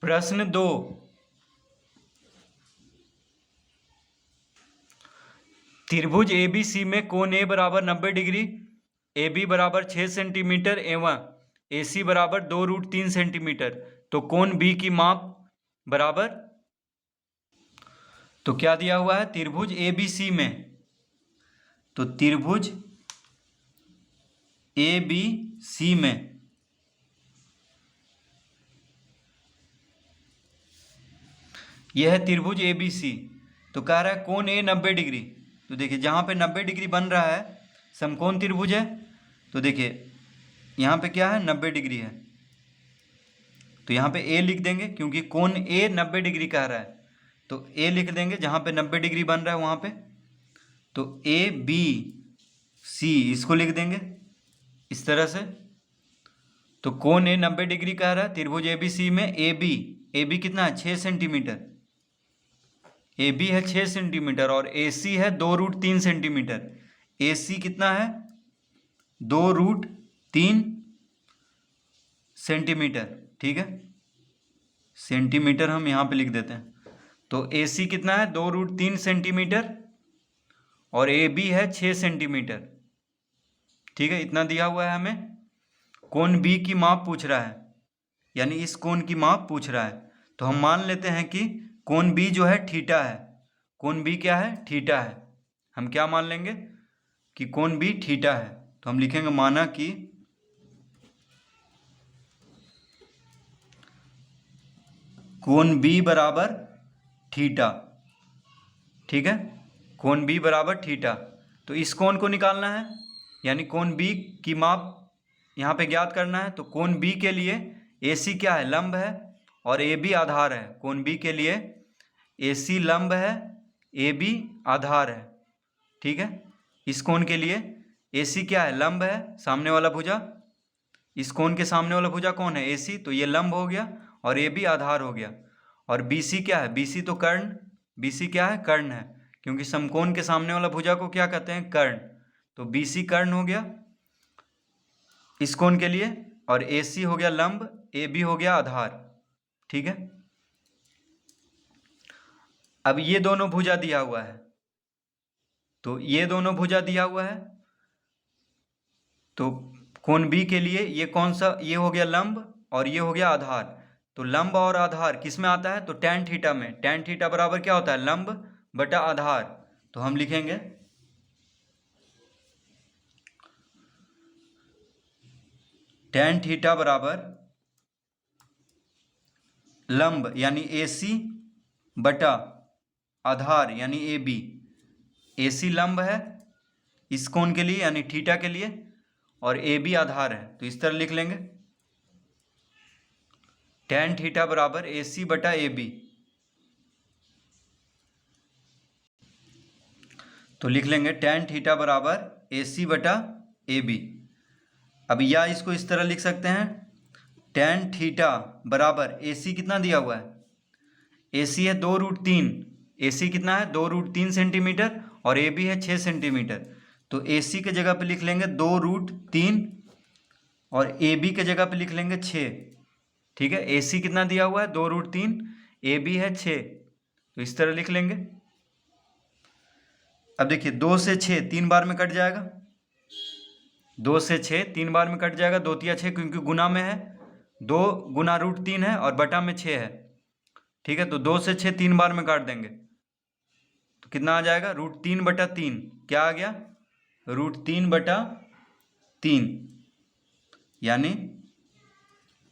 प्रश्न 2। त्रिभुज ABC में कोण A बराबर 90 डिग्री, AB बराबर 6 सेंटीमीटर एवं AC बराबर 2√3 सेंटीमीटर। तो कोण B की माप बराबर। तो क्या दिया हुआ है त्रिभुज ABC में, तो त्रिभुज ABC में यह है त्रिभुज ABC। तो कह रहा है कोण A 90 डिग्री। तो देखिए जहाँ पे 90 डिग्री बन रहा है समकोण त्रिभुज है। तो देखिए यहाँ पे क्या है 90 डिग्री है, तो यहाँ पे A लिख देंगे क्योंकि कोण A 90 डिग्री कह रहा है। तो A लिख देंगे जहाँ पे 90 डिग्री बन रहा है वहाँ पे। तो ABC इसको लिख देंगे इस तरह से। तो कोण A 90 डिग्री कह रहा है त्रिभुज ABC में AB कितना है 6 सेंटीमीटर। AB है 6 सेंटीमीटर और AC है 2√3 सेंटीमीटर। AC कितना है 2√3 सेंटीमीटर। ठीक है, सेंटीमीटर हम यहाँ पे लिख देते हैं। तो AC कितना है 2√3 सेंटीमीटर और AB है 6 सेंटीमीटर। ठीक है, इतना दिया हुआ है हमें। कोण B की माप पूछ रहा है, यानी इस कोण की माप पूछ रहा है। तो हम मान लेते हैं कि कोण B जो है थीटा है। कोण B क्या है थीटा है। हम क्या मान लेंगे कि कोण B थीटा है। तो हम लिखेंगे माना कि कोण B बराबर थीटा। ठीक है, कोण B बराबर थीटा। तो इस कोण को निकालना है, यानी कोण B की माप यहाँ पे ज्ञात करना है। तो कोण B के लिए AC क्या है लंब है और AB आधार है। कोण B के लिए AC लंब है, AB आधार है। ठीक है, इस कोण के लिए AC क्या है लंब है, सामने वाला भुजा। इस कोण के सामने वाला भुजा कौन है AC, तो ये लंब हो गया और AB आधार हो गया। और BC क्या है, BC तो कर्ण, BC क्या है कर्ण है, क्योंकि समकोण के सामने वाला भुजा को क्या कहते हैं कर्ण। तो BC कर्ण हो गया इस कोण के लिए और AC हो गया लंब, AB हो गया आधार। ठीक है, अब ये दोनों भुजा दिया हुआ है, तो ये दोनों भुजा दिया हुआ है। तो कोण B के लिए ये कौन सा, ये हो गया लंब और ये हो गया आधार। तो लंब और आधार किस में आता है, तो tan थीटा में। tan थीटा बराबर क्या होता है लंब बटा आधार। तो हम लिखेंगे tan थीटा बराबर लंब यानी AC बटा आधार यानी AB। AC लंब है इस कोण के लिए यानी थीटा के लिए और AB आधार है। तो इस तरह लिख लेंगे tan थीटा बराबर AC बटा AB। तो लिख लेंगे tan थीटा बराबर AC बटा AB। अब या इसको इस तरह लिख सकते हैं tan थीटा बराबर AC कितना दिया हुआ है AC है 2√3। AC कितना है 2√3 सेंटीमीटर और AB है 6 सेंटीमीटर। तो AC के जगह पे लिख लेंगे 2√3 और AB के जगह पे लिख लेंगे 6। ठीक है, AC कितना दिया हुआ है 2√3, AB है 6। तो इस तरह लिख लेंगे। अब देखिए 2 से 6 3 बार में कट जाएगा, 2 से 6 3 बार में कट जाएगा, 2 तिया 6 क्योंकि गुना में है, 2 गुना √3 है और बटा में 6 है। ठीक है, तो 2 से 6 3 बार में काट देंगे तो कितना आ जाएगा √3 बटा 3। क्या आ गया √3 बटा 3। यानी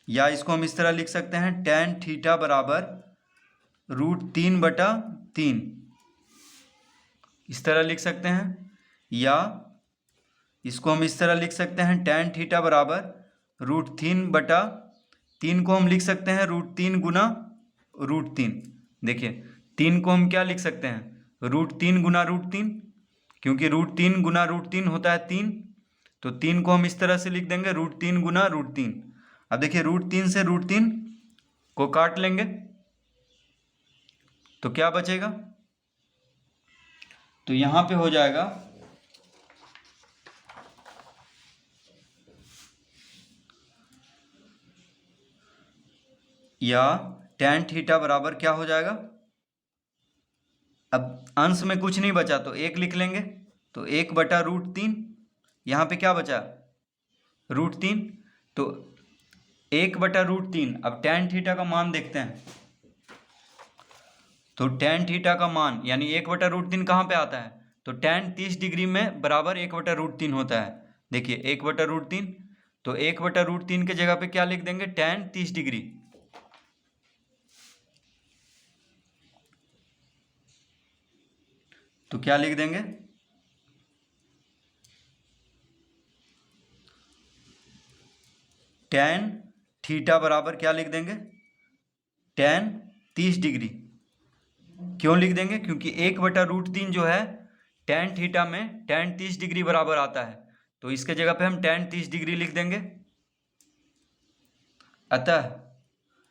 या इसको हम इस तरह लिख सकते हैं tan थीटा बराबर √3 बटा 3। इस तरह लिख सकते हैं, या इसको हम इस तरह लिख सकते हैं tan थीटा बराबर √3 बटा 3 को हम लिख सकते हैं √3 गुना √3। देखिए 3 को हम क्या लिख सकते हैं √3 गुना √3, क्योंकि √3 गुना √3 होता है 3। तो 3 को हम इस तरह से लिख देंगे √3 गुना √3। अब देखिए √3 से √3 को काट लेंगे तो क्या बचेगा, तो यहाँ पे हो जाएगा या tan थीटा बराबर क्या हो जाएगा, अब अंश में कुछ नहीं बचा तो 1 लिख लेंगे, तो 1/√3, यहाँ पे क्या बचा √3, तो 1/√3। अब tan थीटा का मान देखते हैं, तो tan थीटा का मान यानी 1/√3 कहाँ पे आता है, तो tan 30 डिग्री में बराबर 1/√3 होता है। देखिए 1/√3, तो 1/√3 के जगह पे क्या लिख देंगे, tan 30 डिग्री। तो क्या लिख देंगे, tan थीटा बराबर क्या लिख देंगे, tan 30 डिग्री। क्यों लिख देंगे, क्योंकि 1/√3 जो है tan थीटा में tan 30 डिग्री बराबर आता है, तो इसके जगह पे हम tan 30 डिग्री लिख देंगे। अतः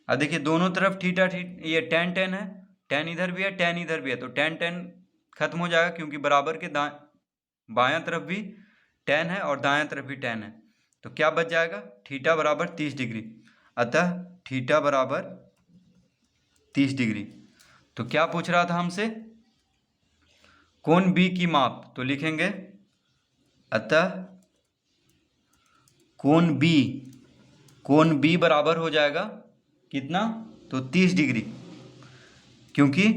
अब देखिए दोनों तरफ थीटा ये tan है, tan इधर भी है tan इधर भी है, तो tan खत्म हो जाएगा, क्योंकि बराबर के बायां तरफ भी tan है और दायां तरफ भी tan है, तो क्या बच जाएगा, थीटा बराबर 30 डिग्री। अतः थीटा बराबर 30 डिग्री। तो क्या पूछ रहा था हमसे, कोण बी की माप, तो लिखेंगे अतः कोण बी बराबर हो जाएगा कितना, तो 30 डिग्री, क्योंकि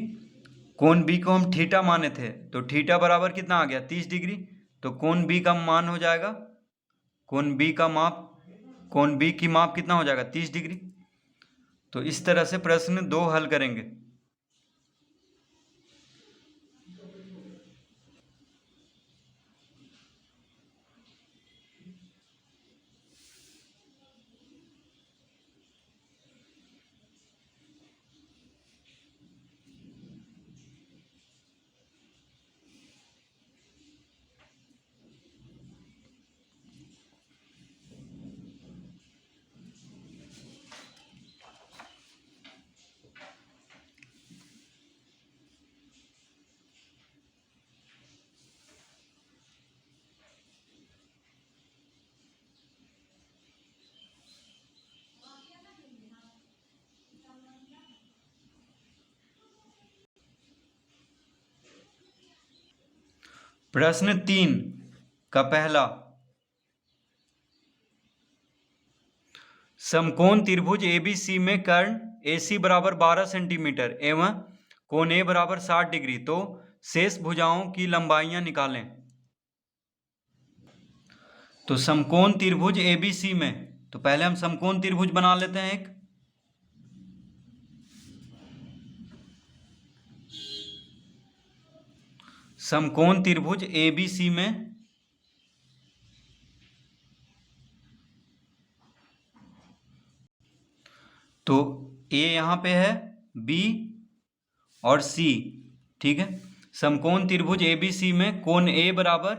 कोण बी को हम थीटा माने थे, तो थीटा बराबर कितना आ गया 30 डिग्री, तो कोण बी का मान हो जाएगा, कोण बी की माप कितना हो जाएगा 30 डिग्री। तो इस तरह से प्रश्न 2 हल करेंगे। प्रश्न 3 का पहला, समकोण त्रिभुज ABC में कर्ण AC बराबर 12 सेंटीमीटर एवं कोण A बराबर 60 डिग्री, तो शेष भुजाओं की लंबाइयां निकालें। तो समकोण त्रिभुज ABC में, तो पहले हम समकोण त्रिभुज बना लेते हैं एक, समकोण त्रिभुज ABC में तो A यहाँ पे है, B और C, ठीक है। समकोण त्रिभुज ABC में कोण A बराबर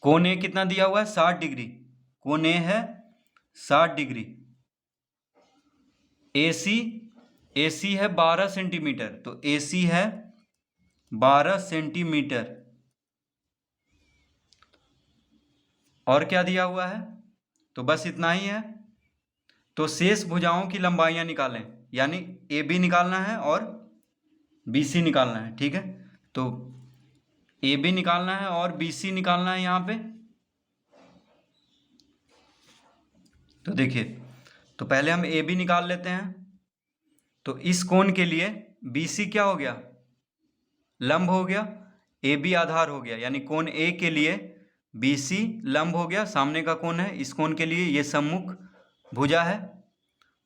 कोण A कितना दिया हुआ है 60 डिग्री, कोण A है 60 डिग्री। AC है 12 सेंटीमीटर, तो AC है 12 सेंटीमीटर। और क्या दिया हुआ है, तो बस इतना ही है। तो शेष भुजाओं की लंबाइयां निकालें, यानी AB निकालना है और BC निकालना है, ठीक है। तो AB निकालना है और BC निकालना है यहाँ पे। तो देखिए, तो पहले हम AB निकाल लेते हैं। तो इस कोण के लिए BC क्या हो गया, लंब हो गया, AB आधार हो गया, यानी कोण A के लिए BC लंब हो गया, सामने का कोण है। इस कोण के लिए ये सम्मुख भुजा है,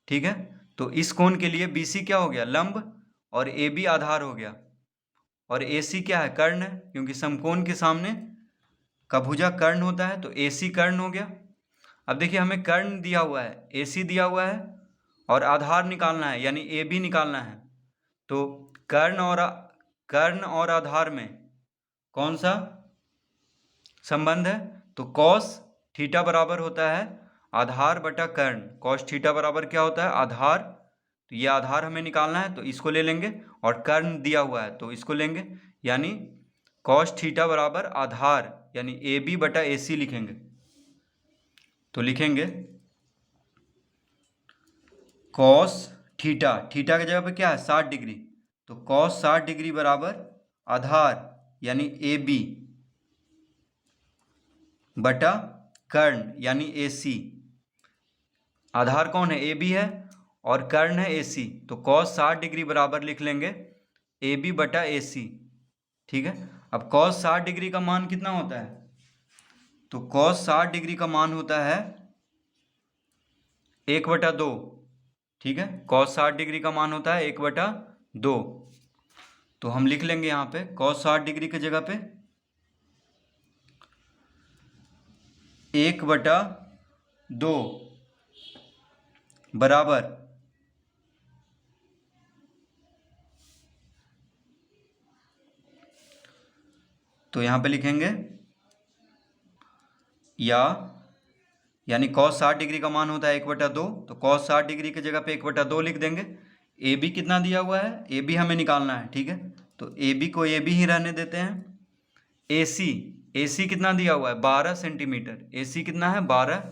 ठीक है। तो इस कोण के लिए BC क्या हो गया, लंब, और AB आधार हो गया, और AC क्या है, कर्ण है, क्योंकि समकोण के सामने का भुजा कर्ण होता है, तो AC कर्ण हो गया। अब देखिए हमें कर्ण दिया हुआ है, AC दिया हुआ है, और आधार निकालना है, यानी AB निकालना है। तो कर्ण और आधार में कौन सा संबंध है, तो कॉस थीटा बराबर होता है आधार बटा कर्ण। कॉस थीटा बराबर क्या होता है, आधार, तो ये आधार हमें निकालना है, तो इसको ले लेंगे, और कर्ण दिया हुआ है तो इसको लेंगे, यानी कॉस थीटा बराबर आधार, यानी AB बटा AC लिखेंगे। तो लिखेंगे कॉस थीटा, थीटा की जगह पे क्या है 60 डिग्री, तो कॉस 60 डिग्री बराबर आधार यानी ए बी बटा कर्ण यानी ए सी। आधार कौन है, ए बी है, और कर्ण है ए सी, तो कॉस 60 डिग्री बराबर लिख लेंगे ए बी बटा ए सी। ठीक है, अब कॉस 60 डिग्री का मान कितना होता है, तो कॉस 60 डिग्री का मान होता है 1/2। ठीक है, कॉस 60 डिग्री का मान होता है 1/2। तो हम लिख लेंगे यहाँ पे कॉस 60 डिग्री की जगह पे 1/2 बराबर तो यहाँ पे लिखेंगे यानी कॉस 60 डिग्री का मान होता है 1/2, तो कॉस 60 डिग्री की जगह पे 1/2 लिख देंगे। ए बी कितना दिया हुआ है, ए बी हमें निकालना है। ठीक है, तो ए बी को ए बी ही रहने देते हैं। ए सी कितना दिया हुआ है 12 सेंटीमीटर, ए सी कितना है 12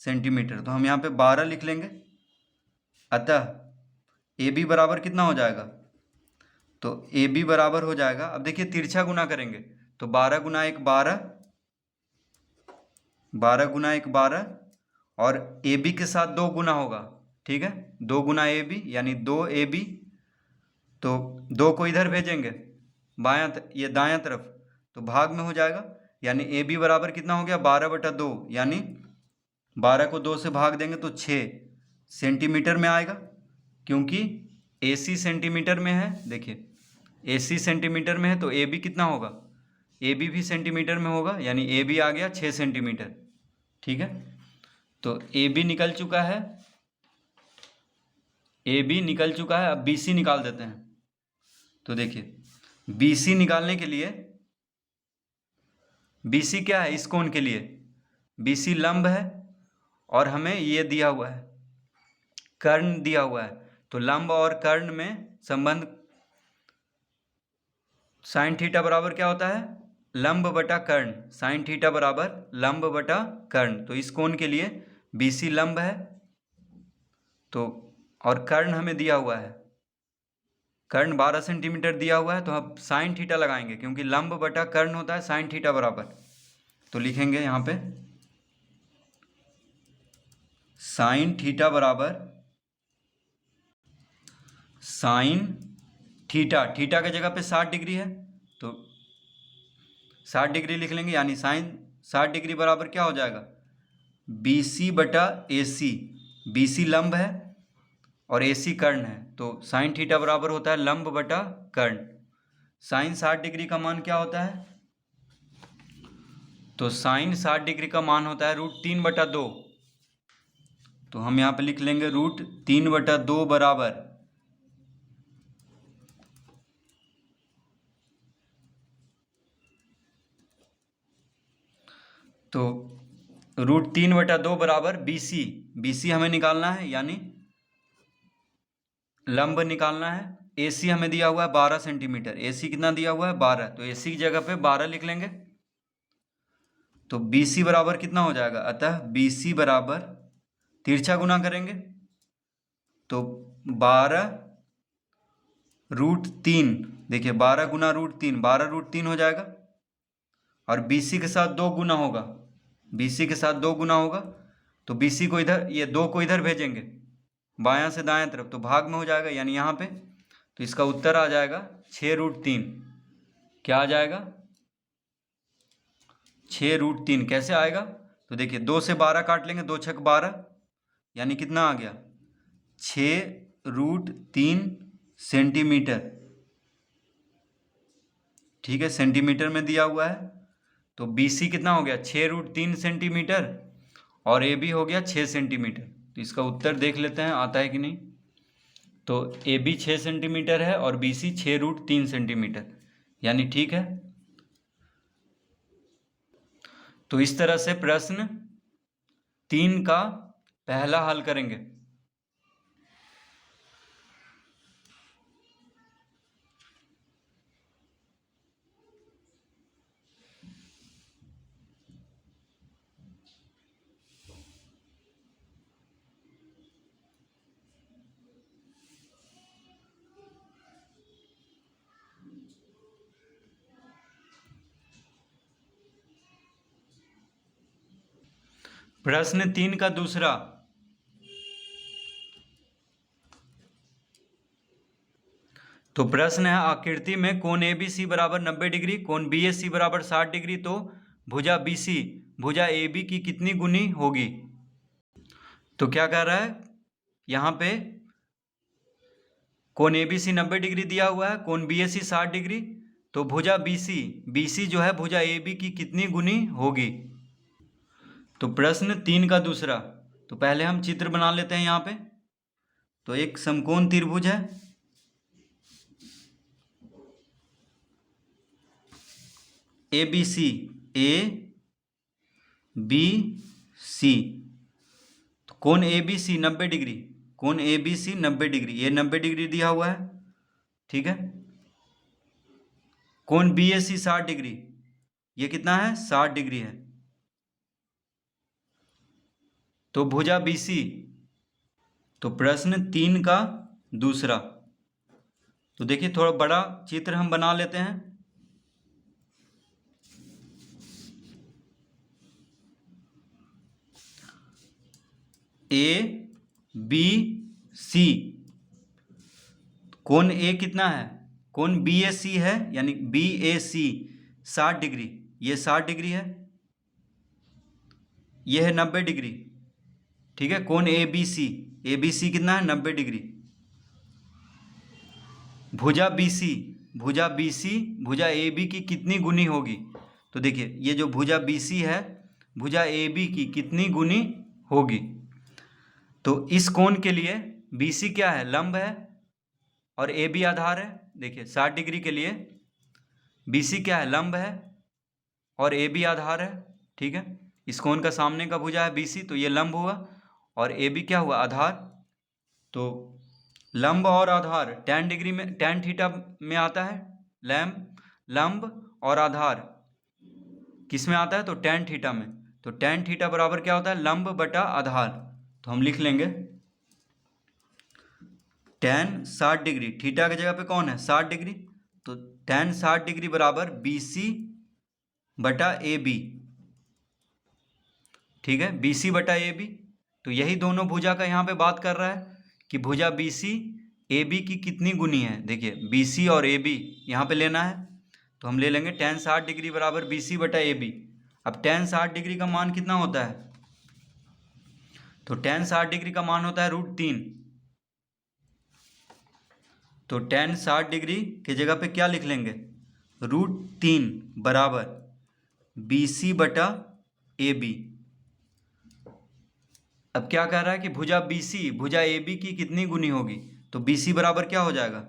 सेंटीमीटर, तो हम यहाँ पे 12 लिख लेंगे। अतः ए बी बराबर कितना हो जाएगा, तो ए बी बराबर हो जाएगा, अब देखिए तिरछा गुना करेंगे तो 12 गुना 1 12, 12 गुना 1 12, और ए बी के साथ 2 गुना होगा। ठीक है, 2 गुना ए बी यानी 2 ए बी, तो 2 को इधर भेजेंगे ये दायां तरफ, तो भाग में हो जाएगा, यानी ए बी बराबर कितना हो गया 12/2, यानी 12 को 2 से भाग देंगे तो 6 सेंटीमीटर में आएगा, क्योंकि ए सी सेंटीमीटर में है। देखिए ए सी सेंटीमीटर में है तो ए बी कितना होगा, ए बी भी सेंटीमीटर में होगा, यानी ए बी आ गया 6 सेंटीमीटर। ठीक है, तो ए बी निकल चुका है, ए बी निकल चुका है। अब बी सी निकाल देते हैं। तो देखिए बी सी निकालने के लिए, बी सी क्या है इस कोण के लिए, बी सी लंब है, और हमें ये दिया हुआ है कर्ण दिया हुआ है, तो लंब और कर्ण में संबंध साइन थीटा बराबर क्या होता है, लंब बटा कर्ण, साइन थीटा बराबर लंब बटा कर्ण। तो इस कोण के लिए बी सी लंब है, तो और कर्ण हमें दिया हुआ है, कर्ण 12 सेंटीमीटर दिया हुआ है, तो हम साइन थीटा लगाएंगे, क्योंकि लंब बटा कर्ण होता है साइन थीटा बराबर। तो लिखेंगे यहाँ पे साइन थीटा बराबर साइन थीटा, थीटा की जगह पे 60 डिग्री है तो 60 डिग्री लिख लेंगे, यानी साइन 60 डिग्री बराबर क्या हो जाएगा बी सी बटा ए सी। बी सी लंब है और ए सी कर्ण है, तो साइन थीटा बराबर होता है लंब बटा कर्ण। साइन 60 डिग्री का मान क्या होता है, तो साइन 60 डिग्री का मान होता है √3/2, तो हम यहाँ पे लिख लेंगे √3/2 बराबर तो √3/2 बराबर बी सी, बी सी हमें निकालना है, यानी लंब निकालना है। ए सी हमें दिया हुआ है 12 सेंटीमीटर, ए सी कितना दिया हुआ है 12, तो ए सी की जगह पे 12 लिख लेंगे। तो बी सी बराबर कितना हो जाएगा, अतः बी सी बराबर तिरछा गुना करेंगे तो 12√3, देखिए 12 गुना √3 12√3 हो जाएगा, और बी सी के साथ 2 गुना होगा, बी सी के साथ 2 गुना होगा, तो बी सी को इधर, ये 2 को इधर भेजेंगे बायां से दाएं तरफ, तो भाग में हो जाएगा, यानी यहाँ पे, तो इसका उत्तर आ जाएगा 6√3। क्या आ जाएगा 6√3। कैसे आएगा, तो देखिए 2 से 12 काट लेंगे, 2 छक 12, यानी कितना आ गया 6√3 सेंटीमीटर। ठीक है, सेंटीमीटर में दिया हुआ है, तो बी सी कितना हो गया 6√3 सेंटीमीटर, और ए बी हो गया 6 सेंटीमीटर। तो इसका उत्तर देख लेते हैं आता है कि नहीं। तो ए बी 6 सेंटीमीटर है और बी सी 6√3 सेंटीमीटर, यानी ठीक है। तो इस तरह से प्रश्न 3 का पहला हल करेंगे। प्रश्न 3 का दूसरा। तो प्रश्न है, आकृति में कोण ए बी सी बराबर 90 डिग्री, कोण बी एस सी बराबर 60 डिग्री, तो भुजा बी सी भुजा ए बी की कितनी गुनी होगी। तो क्या कह रहा है, यहाँ पे कोण ए बी सी 90 डिग्री दिया हुआ है, कोण बी एस सी 60 डिग्री, तो भुजा बी सी जो है भुजा ए बी की कितनी गुनी होगी। तो प्रश्न 3 का दूसरा। तो पहले हम चित्र बना लेते हैं यहाँ पे। तो एक समकोण त्रिभुज है, A B C, A B C. तो कोण ए बी सी 90 डिग्री, कोण ए बी सी 90 डिग्री, ये 90 डिग्री दिया हुआ है, ठीक है। कोण बी एस सी 60 डिग्री, ये कितना है, 60 डिग्री है। तो भुजा बी सी। तो प्रश्न 3 का दूसरा। तो देखिए थोड़ा बड़ा चित्र हम बना लेते हैं। ए बी सी, कोण ए कितना है, कोण बी ए सी है, यानी बी ए सी 60 डिग्री, ये 60 डिग्री है, ये है 90 डिग्री, ठीक है। कोण ए बी सी कितना है, 90 डिग्री। भुजा बी सी भुजा ए बी की कितनी गुनी होगी। तो देखिए ये जो भुजा बी सी है, भुजा ए बी की कितनी गुनी होगी। तो इस कोण के लिए बी सी क्या है, लंब है, और ए बी आधार है। देखिए 60 डिग्री के लिए बी सी क्या है, लंब है, और ए बी आधार है, ठीक है। इस कोण का सामने का भुजा है बी सी, तो ये लंब हुआ, और ए बी क्या हुआ, आधार। तो लंब और आधार tan डिग्री में, tan थीटा में आता है। लंब और आधार किस में आता है, तो tan थीटा में। तो tan थीटा बराबर क्या होता है, लंब बटा आधार। तो हम लिख लेंगे tan 60 डिग्री, थीटा की जगह पे कौन है, 60 डिग्री। तो tan 60 डिग्री बराबर बी सी बटा ए बी, ठीक है, बी सी बटा ए बी। तो यही दोनों भुजा का यहाँ पे बात कर रहा है कि भुजा बी सी ए बी की कितनी गुनी है। देखिए बी सी और ए बी यहाँ पे लेना है, तो हम ले लेंगे tan 60 डिग्री बराबर बी सी बटा ए बी। अब tan 60 डिग्री का मान कितना होता है, तो tan 60 डिग्री का मान होता है √3। तो tan 60 डिग्री की जगह पे क्या लिख लेंगे, √3 बराबर बी सी बटा ए बी। अब क्या कह रहा है कि भुजा बी सी भुजा ए बी की कितनी गुनी होगी। तो बी सी बराबर क्या हो जाएगा,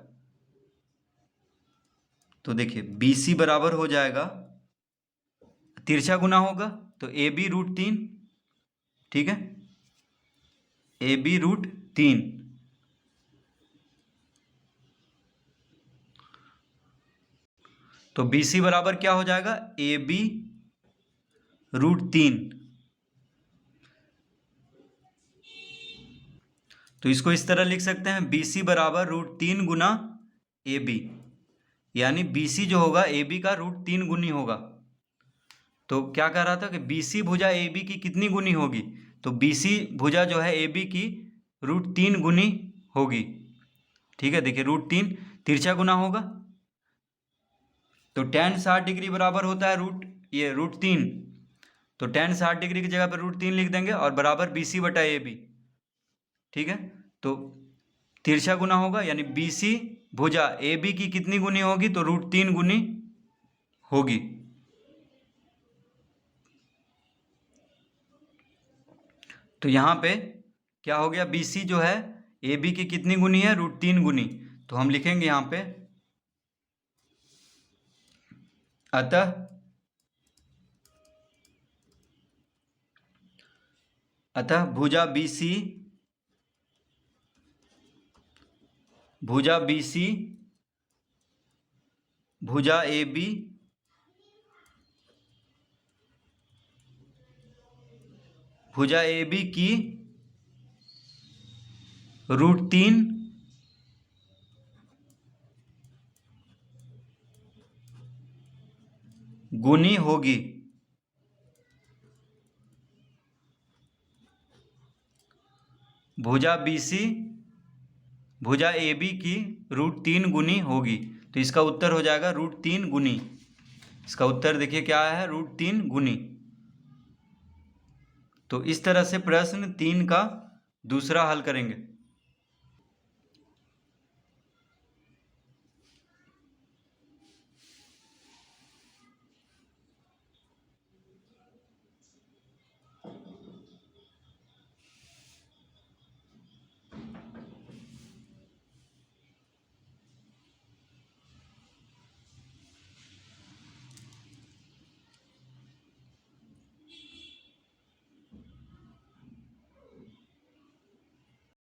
तो देखिए बी सी बराबर हो जाएगा, तिरछा गुना होगा, तो ए बी √3, ठीक है, ए बी √3। तो बी सी बराबर क्या हो जाएगा, ए बी √3। तो इसको इस तरह लिख सकते हैं, बी सी बराबर √3 गुना ए बी, यानी बी सी जो होगा ए बी का √3 गुनी होगा। तो क्या कह रहा था कि बी सी भुजा ए बी की कितनी गुनी होगी। तो बी सी भुजा जो है ए बी की √3 गुनी होगी, ठीक है। देखिए √3 तिरछा गुना होगा, तो tan 60 डिग्री बराबर होता है √3। तो tan 60 डिग्री की जगह पर √3 लिख देंगे, और बराबर बी सी बटा ए बी, ठीक है। तो तिरछा गुना होगा, यानी बी सी भुजा ए बी की कितनी गुनी होगी, तो √3 गुनी होगी। तो यहाँ पे क्या हो गया, बी सी जो है ए बी की कितनी गुनी है, √3 गुनी। तो हम लिखेंगे यहाँ पे, अतः भुजा बी सी भुजा ए बी भुजा ए बी की √3 गुनी होगी। भुजा BC भुजा AB की √3 गुनी होगी। तो इसका उत्तर हो जाएगा √3 गुनी। इसका उत्तर देखिए क्या है, √3 गुनी। तो इस तरह से प्रश्न 3 का दूसरा हल करेंगे।